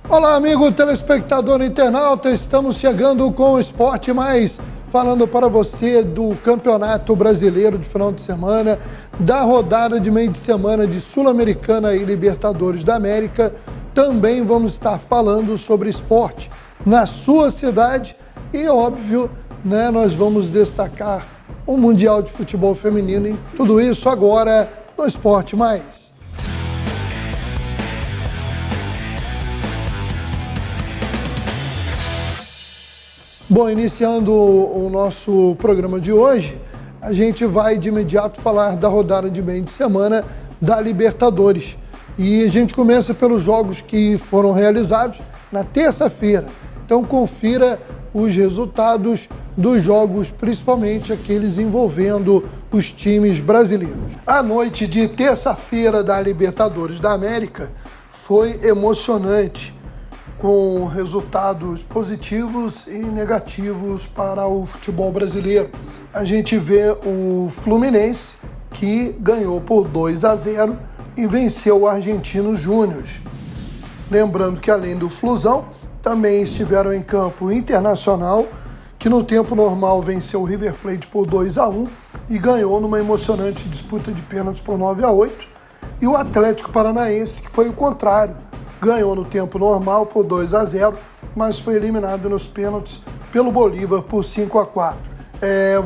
Olá, amigo telespectador internauta, estamos chegando com o Esporte Mais, falando para você do Campeonato Brasileiro de final de semana, da rodada de meio de semana de Sul-Americana e Libertadores da América. Também vamos estar falando sobre esporte na sua cidade e, óbvio, nós vamos destacar o Mundial de Futebol Feminino e tudo isso agora no Esporte Mais. Bom, iniciando o nosso programa de hoje, a gente vai de imediato falar da rodada de meio de semana da Libertadores. E a gente começa pelos jogos que foram realizados na terça-feira. Então confira os resultados dos jogos, principalmente aqueles envolvendo os times brasileiros. A noite de terça-feira da Libertadores da América foi emocionante, com resultados positivos e negativos para o futebol brasileiro. A gente vê o Fluminense, que ganhou por 2-0 e venceu o Argentinos Júniors. Lembrando que, além do Flusão, também estiveram em campo o Internacional, que no tempo normal venceu o River Plate por 2-1 e ganhou numa emocionante disputa de pênaltis por 9-8, e o Atlético Paranaense, que foi o contrário, ganhou no tempo normal por 2-0, mas foi eliminado nos pênaltis pelo Bolívar por 5-4.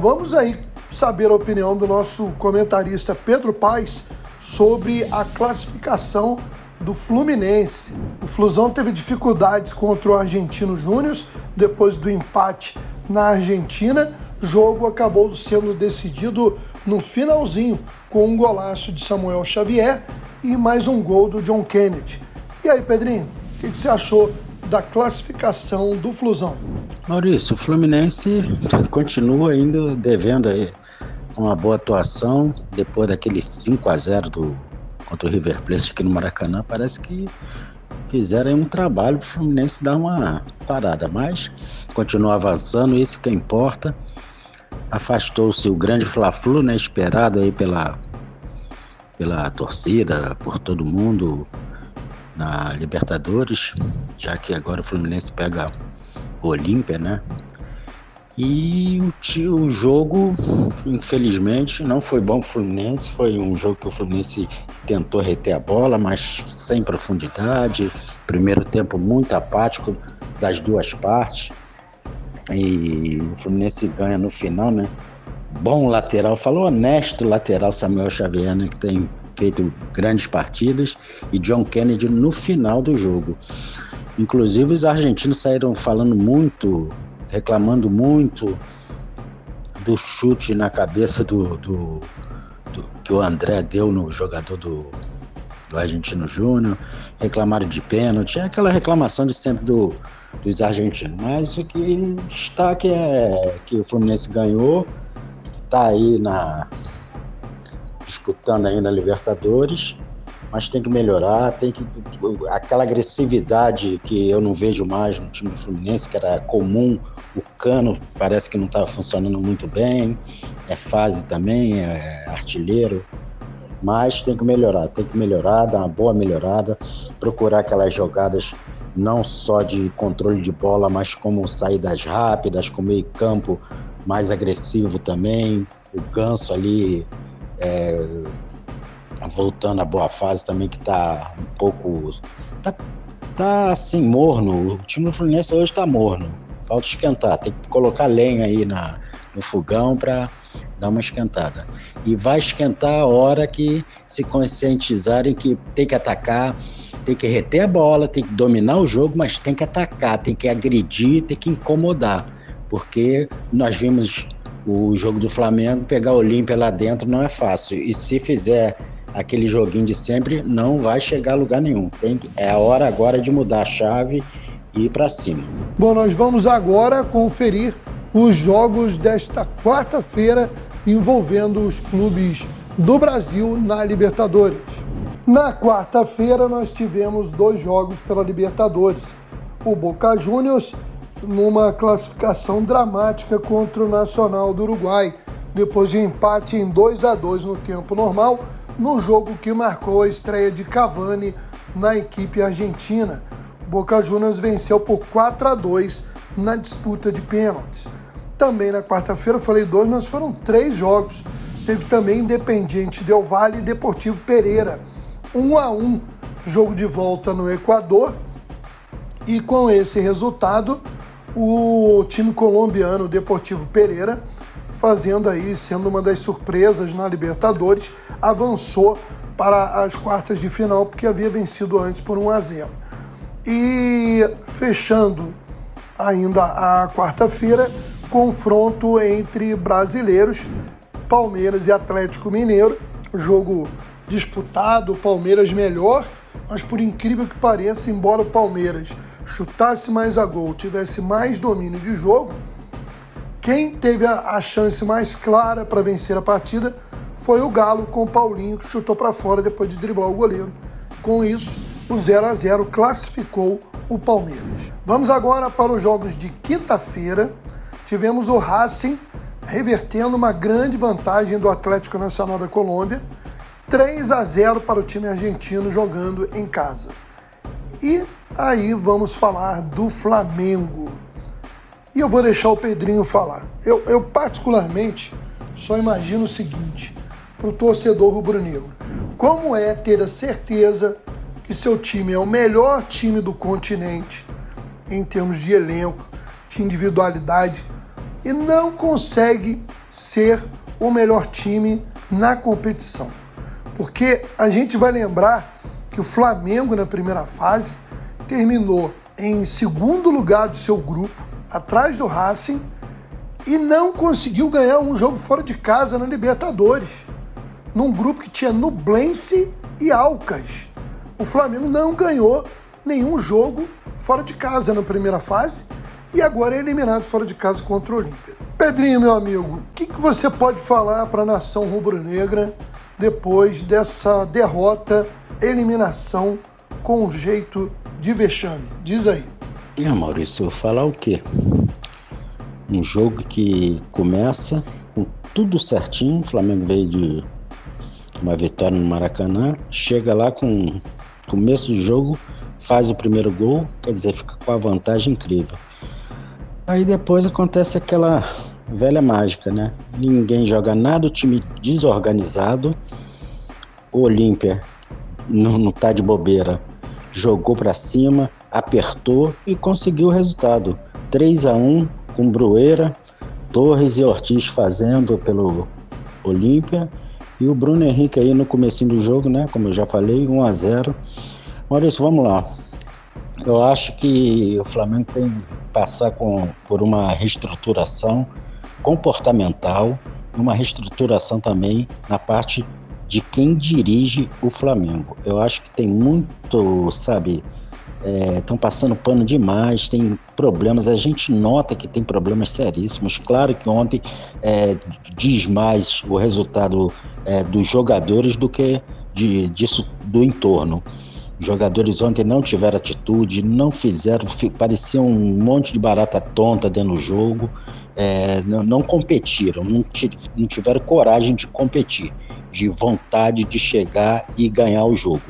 Vamos aí saber a opinião do nosso comentarista Pedro Paes sobre a classificação do Fluminense. O Flusão teve dificuldades contra o Argentinos Júniors depois do empate na Argentina. O jogo acabou sendo decidido no finalzinho, com um golaço de Samuel Xavier e mais um gol do John Kennedy. E aí, Pedrinho, o que você achou da classificação do Flusão? Maurício, o Fluminense continua ainda devendo aí uma boa atuação. Depois daquele 5-0 contra o River Plate aqui no Maracanã, parece que fizeram aí um trabalho para o Fluminense dar uma parada, mas continua avançando, isso que importa. Afastou-se o grande Fla-Flu, esperado aí pela torcida, por todo mundo, na Libertadores, já que agora o Fluminense pega o Olímpia, E o jogo, infelizmente, não foi bom para o Fluminense. Foi um jogo que o Fluminense tentou reter a bola, mas sem profundidade. Primeiro tempo muito apático das duas partes. E o Fluminense ganha no final, Bom lateral, falou honesto lateral Samuel Xavier, que tem feito grandes partidas, e John Kennedy no final do jogo. Inclusive os argentinos saíram falando muito, reclamando muito do chute na cabeça do que o André deu no jogador do Argentino Júnior, reclamaram de pênalti, é aquela reclamação de sempre dos argentinos. Mas o que destaque é que o Fluminense ganhou, está aí disputando ainda a Libertadores, mas tem que melhorar, aquela agressividade que eu não vejo mais no time do Fluminense, que era comum. O Cano parece que não estava funcionando muito bem, é fase também, é artilheiro, mas tem que melhorar, dar uma boa melhorada, procurar aquelas jogadas não só de controle de bola, mas como saídas rápidas, com meio campo mais agressivo também, o Ganso ali voltando à boa fase também, que tá um pouco, tá assim, morno. O time do Fluminense hoje tá morno, falta esquentar, tem que colocar lenha aí no fogão para dar uma esquentada, e vai esquentar a hora que se conscientizarem que tem que atacar, tem que reter a bola, tem que dominar o jogo, mas tem que atacar, tem que agredir, tem que incomodar, porque nós vimos o jogo do Flamengo, pegar o Olímpia lá dentro não é fácil, e se fizer aquele joguinho de sempre, não vai chegar a lugar nenhum. É a hora agora de mudar a chave e ir para cima. Bom, nós vamos agora conferir os jogos desta quarta-feira envolvendo os clubes do Brasil na Libertadores. Na quarta-feira nós tivemos 2 jogos pela Libertadores. O Boca Juniors numa classificação dramática contra o Nacional do Uruguai, depois de empate em 2-2 no tempo normal, no jogo que marcou a estreia de Cavani na equipe argentina. Boca Juniors venceu por 4-2 na disputa de pênaltis. Também na quarta-feira, falei 2, mas foram 3 jogos. Teve também Independiente Del Valle e Deportivo Pereira. 1-1, jogo de volta no Equador. E com esse resultado, o time colombiano Deportivo Pereira, sendo uma das surpresas na Libertadores, avançou para as quartas de final, porque havia vencido antes por 1-0. E fechando ainda a quarta-feira, confronto entre brasileiros, Palmeiras e Atlético Mineiro, jogo disputado, o Palmeiras melhor, mas por incrível que pareça, embora o Palmeiras chutasse mais a gol, tivesse mais domínio de jogo, quem teve a chance mais clara para vencer a partida foi o Galo, com o Paulinho, que chutou para fora depois de driblar o goleiro. Com isso, o 0-0 classificou o Palmeiras. Vamos agora para os jogos de quinta-feira. Tivemos o Racing revertendo uma grande vantagem do Atlético Nacional da Colômbia, 3-0 para o time argentino jogando em casa. E aí vamos falar do Flamengo. E eu vou deixar o Pedrinho falar. Eu particularmente só imagino o seguinte, para o torcedor rubro-negro: como é ter a certeza que seu time é o melhor time do continente em termos de elenco, de individualidade, e não consegue ser o melhor time na competição? Porque a gente vai lembrar que o Flamengo, na primeira fase, terminou em segundo lugar do seu grupo, atrás do Racing, e não conseguiu ganhar um jogo fora de casa na Libertadores, num grupo que tinha Nublense e Alcas. O Flamengo não ganhou nenhum jogo fora de casa na primeira fase e agora é eliminado fora de casa contra o Olímpia. Pedrinho, meu amigo, o que você pode falar para a nação rubro-negra depois dessa derrota, eliminação com jeito de vexame? Diz aí. Maurício, eu falar o quê? Um jogo que começa com tudo certinho, o Flamengo veio de uma vitória no Maracanã, chega lá com o começo do jogo, faz o primeiro gol, quer dizer, fica com a vantagem incrível. Aí depois acontece aquela velha mágica, né? Ninguém joga nada, o time desorganizado, o Olímpia não tá de bobeira, jogou para cima, apertou e conseguiu o resultado. 3-1 com Brueira, Torres e Ortiz fazendo pelo Olímpia, e o Bruno Henrique aí no comecinho do jogo, né? Como eu já falei, 1-0. Maurício, vamos lá. Eu acho que o Flamengo tem que passar por uma reestruturação comportamental, uma reestruturação também na parte de quem dirige o Flamengo. Eu acho que tem muito, estão passando pano demais, tem problemas, a gente nota que tem problemas seríssimos. Claro que ontem diz mais o resultado dos jogadores do que disso do entorno. Os jogadores ontem não tiveram atitude, não fizeram, parecia um monte de barata tonta dentro do jogo, não competiram, não tiveram coragem de competir, de vontade de chegar e ganhar o jogo.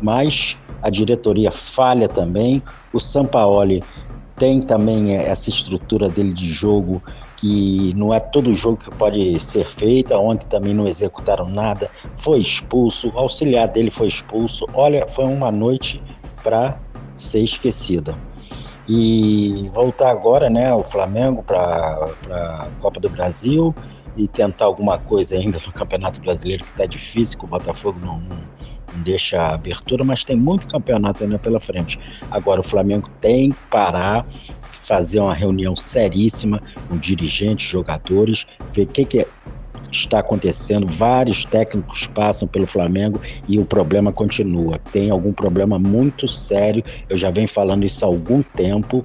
Mas a diretoria falha também, o Sampaoli tem também essa estrutura dele de jogo, que não é todo jogo que pode ser feita. Ontem também não executaram nada, foi expulso, o auxiliar dele foi expulso. Olha, foi uma noite para ser esquecida. E voltar agora, né, o Flamengo para a Copa do Brasil e tentar alguma coisa ainda no Campeonato Brasileiro, que está difícil, que o Botafogo não deixa a abertura, mas tem muito campeonato ainda pela frente. Agora o Flamengo tem que parar, fazer uma reunião seríssima com dirigentes, jogadores, ver o que está acontecendo. Vários técnicos passam pelo Flamengo e o problema continua. Tem algum problema muito sério, eu já venho falando isso há algum tempo,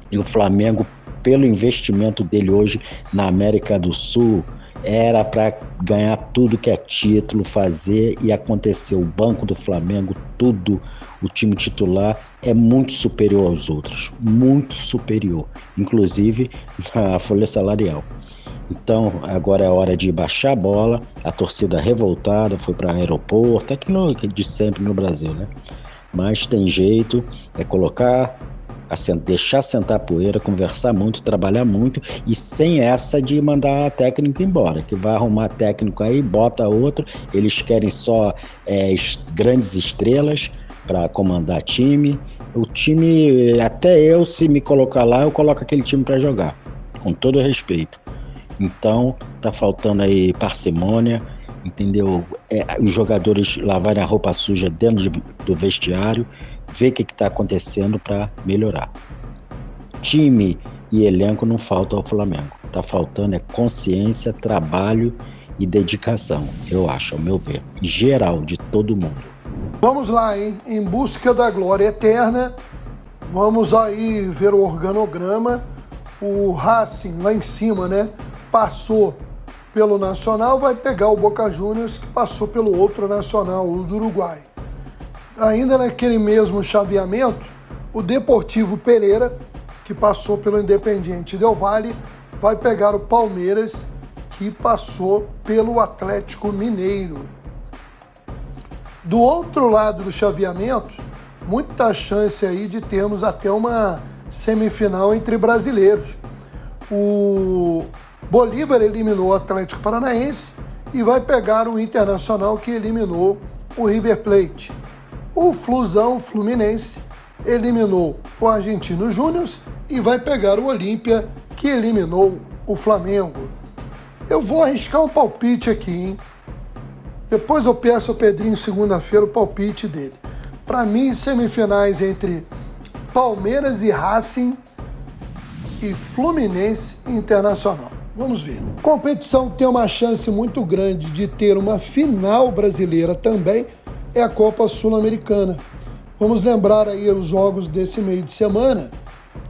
e o Flamengo, pelo investimento dele hoje na América do Sul, era para ganhar tudo que é título, fazer, e aconteceu. O banco do Flamengo, tudo, o time titular é muito superior aos outros, muito superior, inclusive na folha salarial. Então agora é hora de baixar a bola, a torcida revoltada foi para o aeroporto, aquilo de sempre no Brasil, né? mas tem jeito, é colocar, deixar sentar a poeira, conversar muito, trabalhar muito, e sem essa de mandar técnico embora, que vai arrumar técnico aí, bota outro, eles querem só grandes estrelas para comandar time. O time, até eu, se me colocar lá, eu coloco aquele time para jogar, com todo respeito. Então, tá faltando aí parcimônia, entendeu? Os jogadores lavarem a roupa suja dentro do vestiário, ver o que está acontecendo para melhorar. Time e elenco não falta ao Flamengo. Tá faltando consciência, trabalho e dedicação, eu acho, ao meu ver, geral, de todo mundo. Vamos lá, hein? Em busca da glória eterna, vamos aí ver o organograma. O Racing lá em cima, né? Passou pelo Nacional, vai pegar o Boca Juniors, que passou pelo outro Nacional, o do Uruguai. Ainda naquele mesmo chaveamento, o Deportivo Pereira, que passou pelo Independiente Del Valle, vai pegar o Palmeiras, que passou pelo Atlético Mineiro. Do outro lado do chaveamento, muita chance aí de termos até uma semifinal entre brasileiros. O Bolívar eliminou o Atlético Paranaense e vai pegar o Internacional, que eliminou o River Plate. O Flusão Fluminense eliminou o Argentino Júnior e vai pegar o Olímpia, que eliminou o Flamengo. Eu vou arriscar um palpite aqui, hein? Depois eu peço ao Pedrinho segunda-feira o palpite dele. Para mim, semifinais entre Palmeiras e Racing e Fluminense e Internacional. Vamos ver. Competição que tem uma chance muito grande de ter uma final brasileira também é a Copa Sul-Americana. Vamos lembrar aí os jogos desse meio de semana.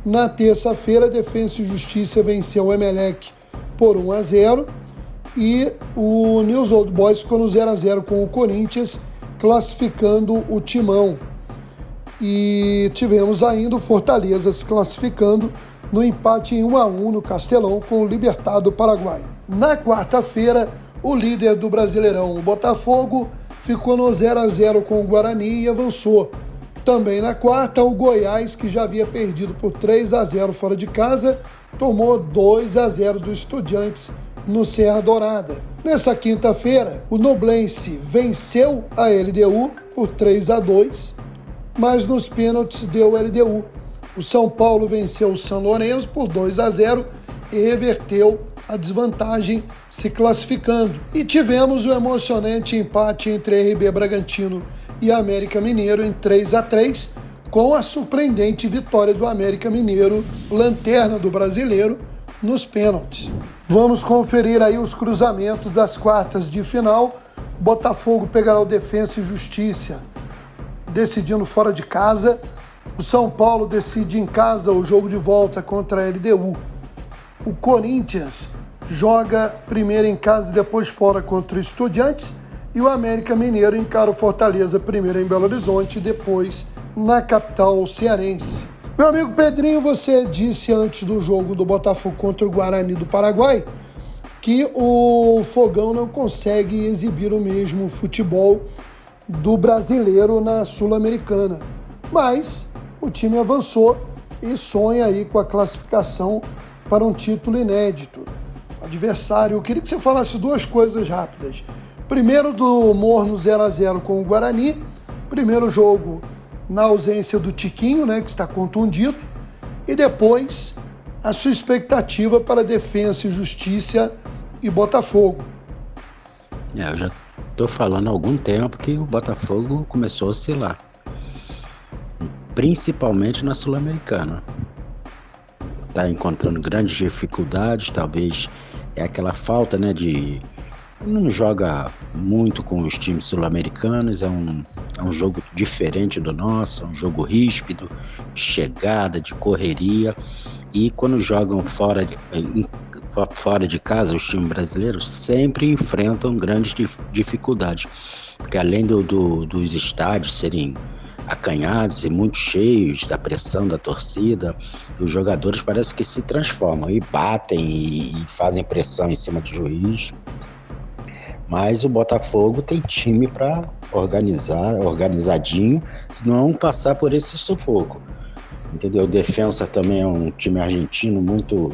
Na terça-feira, Defensa e Justiça venceu o Emelec por 1-0 e o News Old Boys ficou no 0-0 com o Corinthians, classificando o Timão. E tivemos ainda o Fortaleza se classificando no empate em 1-1 no Castelão com o Libertad do Paraguai. Na quarta-feira, o líder do Brasileirão, o Botafogo, ficou no 0-0 com o Guarani e avançou. Também na quarta, o Goiás, que já havia perdido por 3-0 fora de casa, tomou 2-0 do Estudiantes no Serra Dourada. Nessa quinta-feira, o Noblense venceu a LDU por 3-2, mas nos pênaltis deu LDU. O São Paulo venceu o São Lourenço por 2-0 e reverteu a desvantagem, se classificando. E tivemos o emocionante empate entre RB Bragantino e América Mineiro em 3-3, com a surpreendente vitória do América Mineiro, lanterna do Brasileiro, nos pênaltis. Vamos conferir aí os cruzamentos das quartas de final. O Botafogo pegará o Defensa e Justiça, decidindo fora de casa. O São Paulo decide em casa o jogo de volta contra a LDU. O Corinthians joga primeiro em casa e depois fora contra o Estudiantes. E o América Mineiro encara o Fortaleza primeiro em Belo Horizonte e depois na capital cearense. Meu amigo Pedrinho, você disse antes do jogo do Botafogo contra o Guarani do Paraguai que o Fogão não consegue exibir o mesmo futebol do brasileiro na Sul-Americana. Mas o time avançou e sonha aí com a classificação para um título inédito. O adversário, eu queria que você falasse duas coisas rápidas. Primeiro, do morno 0-0 com o Guarani. Primeiro jogo na ausência do Tiquinho, né, que está contundido. E depois, a sua expectativa para Defensa e Justiça e Botafogo. Eu já estou falando há algum tempo que o Botafogo começou a oscilar, principalmente na Sul-Americana. Está encontrando grandes dificuldades, talvez é aquela falta, né, de... Não joga muito com os times sul-americanos, é um jogo diferente do nosso, é um jogo ríspido, chegada, de correria, e quando jogam fora de casa, os times brasileiros sempre enfrentam grandes dificuldades, porque além dos estádios serem acanhados e muito cheios, a pressão da torcida, os jogadores parece que se transformam e batem e fazem pressão em cima do juiz. Mas o Botafogo tem time para organizadinho, não passar por esse sufoco. Entendeu? O Defensa também é um time argentino muito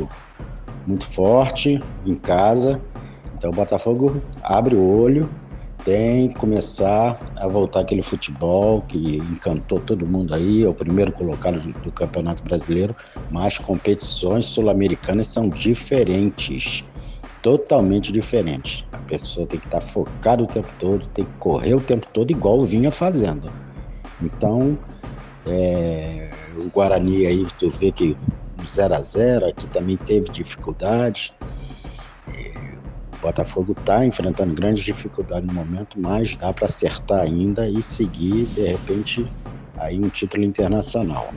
forte em casa. Então o Botafogo abre o olho, tem que começar a voltar aquele futebol que encantou todo mundo aí, é o primeiro colocado do Campeonato Brasileiro, mas competições sul-americanas são diferentes, totalmente diferentes. A pessoa tem que estar focada o tempo todo, tem que correr o tempo todo igual vinha fazendo. Então, o Guarani aí, tu vê que 0-0, aqui também teve dificuldades. O Botafogo está enfrentando grandes dificuldades no momento, mas dá para acertar ainda e seguir, de repente, aí um título internacional.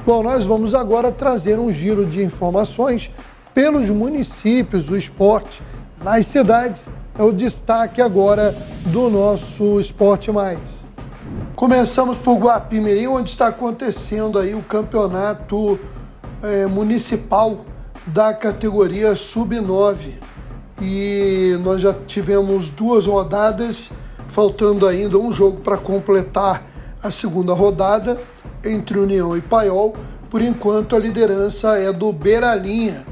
Bom, nós vamos agora trazer um giro de informações pelos municípios, o esporte nas cidades. É o destaque agora do nosso Esporte Mais. Começamos por Guapimirim, onde está acontecendo aí o campeonato municipal da categoria Sub-9. E nós já tivemos 2 rodadas, faltando ainda um jogo para completar a segunda rodada entre União e Paiol. Por enquanto a liderança é do Beiralinha,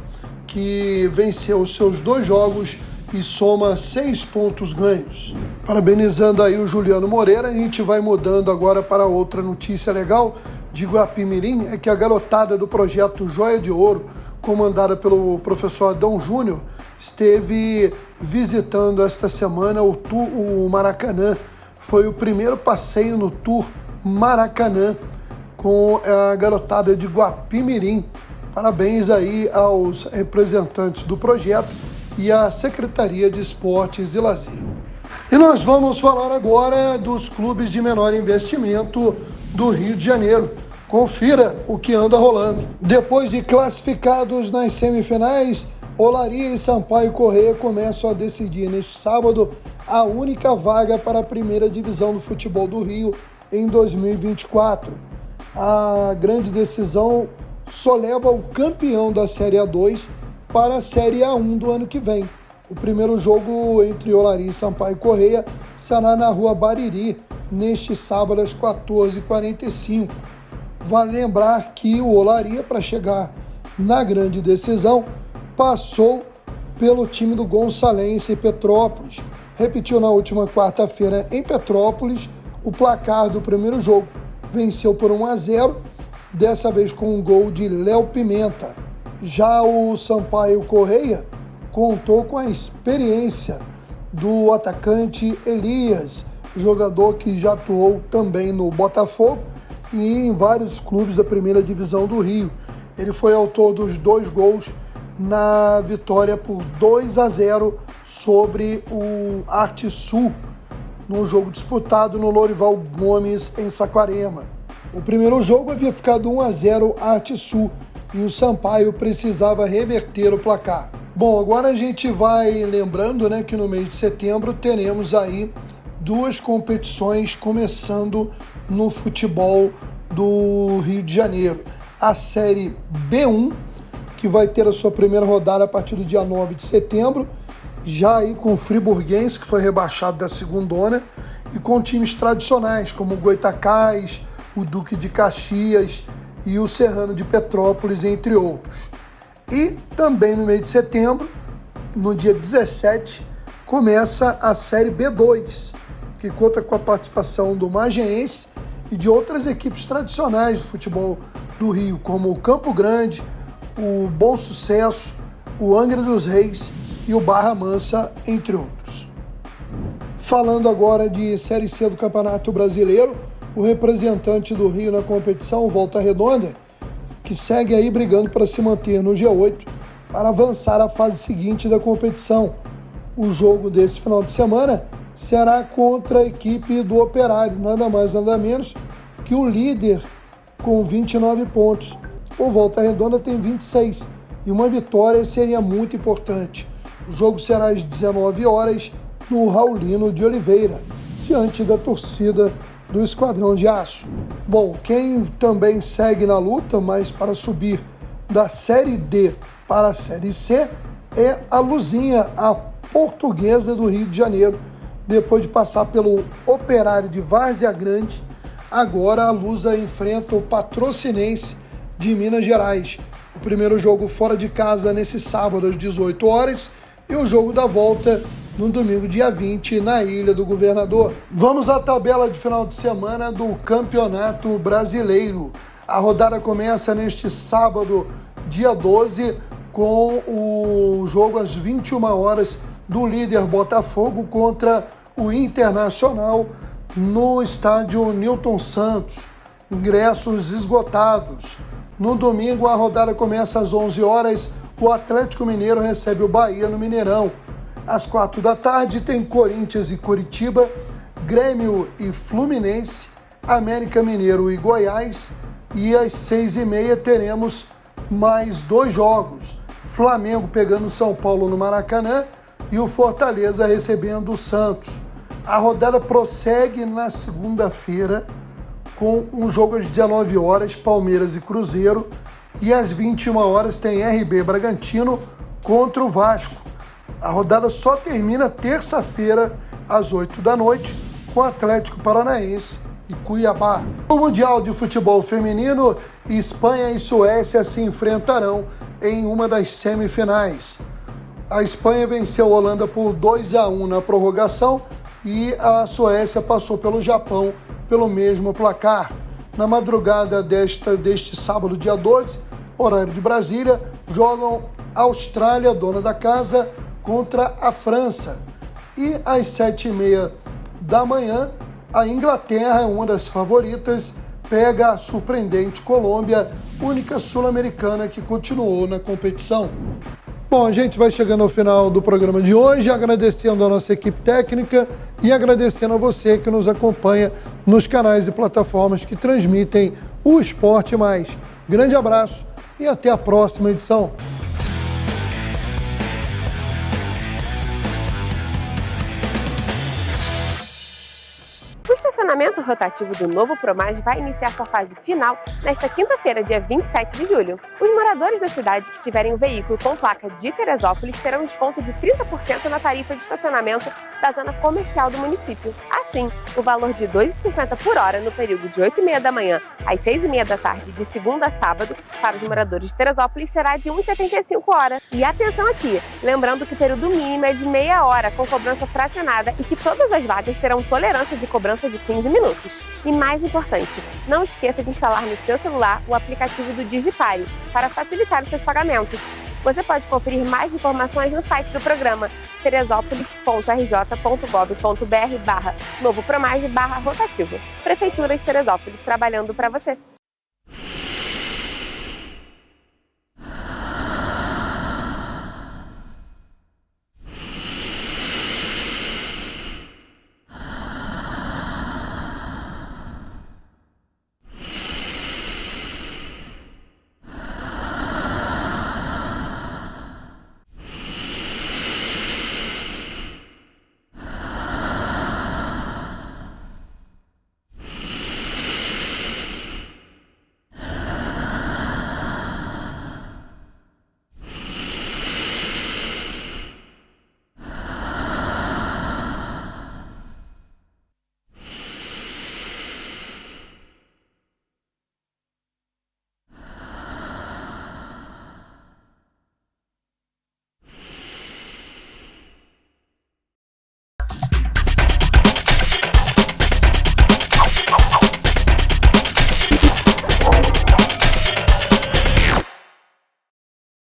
que venceu os seus 2 jogos e soma 6 pontos ganhos. Parabenizando aí o Juliano Moreira, a gente vai mudando agora para outra notícia legal de Guapimirim, é que a garotada do projeto Joia de Ouro, comandada pelo professor Adão Júnior, esteve visitando esta semana o Maracanã. Foi o primeiro passeio no Tour Maracanã com a garotada de Guapimirim. Parabéns aí aos representantes do projeto e à Secretaria de Esportes e Lazer. E nós vamos falar agora dos clubes de menor investimento do Rio de Janeiro. Confira o que anda rolando. Depois de classificados nas semifinais, Olaria e Sampaio Corrêa começam a decidir neste sábado a única vaga para a primeira divisão do futebol do Rio em 2024. A grande decisão só leva o campeão da Série A2 para a Série A1 do ano que vem. O primeiro jogo entre Olaria e Sampaio Corrêa será na Rua Bariri, neste sábado às 14h45. Vale lembrar que o Olaria, para chegar na grande decisão, passou pelo time do Gonçalense Petrópolis. Repetiu na última quarta-feira em Petrópolis o placar do primeiro jogo. Venceu por 1-0, dessa vez com um gol de Léo Pimenta. Já o Sampaio Corrêa contou com a experiência do atacante Elias, jogador que já atuou também no Botafogo e em vários clubes da primeira divisão do Rio. Ele foi autor dos 2 gols na vitória por 2-0 sobre o Arte Sul, num jogo disputado no Lorival Gomes, em Saquarema. O primeiro jogo havia ficado 1-0 Arte Sul e o Sampaio precisava reverter o placar. Bom, agora a gente vai lembrando, né, que no mês de setembro teremos aí 2 competições começando no futebol do Rio de Janeiro. A Série B1, que vai ter a sua primeira rodada a partir do dia 9 de setembro, já aí com o Friburguense, que foi rebaixado da segundona, e com times tradicionais, como o Goitacás, o Duque de Caxias e o Serrano de Petrópolis, entre outros. E também no mês de setembro, no dia 17, começa a Série B2, que conta com a participação do Magiense e de outras equipes tradicionais do futebol do Rio, como o Campo Grande, o Bom Sucesso, o Angra dos Reis e o Barra Mansa, entre outros. Falando agora de Série C do Campeonato Brasileiro, o representante do Rio na competição, Volta Redonda, que segue aí brigando para se manter no G8 para avançar à fase seguinte da competição. O jogo desse final de semana será contra a equipe do Operário, nada mais nada menos que o líder com 29 pontos. O Volta Redonda tem 26 e uma vitória seria muito importante. O jogo será às 19 horas no Raulino de Oliveira, diante da torcida do Esquadrão de Aço. Bom, quem também segue na luta, mas para subir da Série D para a Série C, é a Luzinha, a Portuguesa do Rio de Janeiro, depois de passar pelo Operário de Várzea Grande. Agora a Lusa enfrenta o Patrocinense de Minas Gerais. O primeiro jogo fora de casa nesse sábado às 18 horas e o jogo da volta no domingo, dia 20, na Ilha do Governador. Vamos à tabela de final de semana do Campeonato Brasileiro. A rodada começa neste sábado, dia 12, com o jogo às 21 horas do líder Botafogo contra o Internacional no estádio Newton Santos. Ingressos esgotados. No domingo, a rodada começa às 11 horas. O Atlético Mineiro recebe o Bahia no Mineirão. Às 4 da tarde tem Corinthians e Curitiba, Grêmio e Fluminense, América Mineiro e Goiás. E às 6h30 teremos mais 2 jogos. Flamengo pegando São Paulo no Maracanã e o Fortaleza recebendo o Santos. A rodada prossegue na segunda-feira com um jogo às 19 horas, Palmeiras e Cruzeiro, e às 21 horas tem RB Bragantino contra o Vasco. A rodada só termina terça-feira às 8 da noite com Atlético Paranaense e Cuiabá. No Mundial de Futebol Feminino, Espanha e Suécia se enfrentarão em uma das semifinais. A Espanha venceu a Holanda por 2-1 na prorrogação e a Suécia passou pelo Japão pelo mesmo placar. Na madrugada deste sábado, dia 12, horário de Brasília, jogam Austrália, dona da casa, contra a França. E às 7h30 da manhã, a Inglaterra, uma das favoritas, pega a surpreendente Colômbia, única sul-americana que continuou na competição. Bom, a gente vai chegando ao final do programa de hoje, agradecendo a nossa equipe técnica e agradecendo a você que nos acompanha nos canais e plataformas que transmitem o Esporte Mais. Grande abraço e até a próxima edição. O estacionamento rotativo do Novo Promage vai iniciar sua fase final nesta quinta-feira, dia 27 de julho. Os moradores da cidade que tiverem um veículo com placa de Teresópolis terão desconto de 30% na tarifa de estacionamento da zona comercial do município. Assim, o valor de R$ 2,50 por hora no período de 8h30 da manhã às 6h30 da tarde, de segunda a sábado, para os moradores de Teresópolis será de R$ 1,75 hora. E atenção aqui, lembrando que o período mínimo é de meia hora, com cobrança fracionada, e que todas as vagas terão tolerância de cobrança de 15 minutos. E mais importante, não esqueça de instalar no seu celular o aplicativo do Digipare para facilitar os seus pagamentos. Você pode conferir mais informações no site do programa teresópolis.rj.gov.br/novopromage/rotativo. Prefeitura de Teresópolis, trabalhando para você.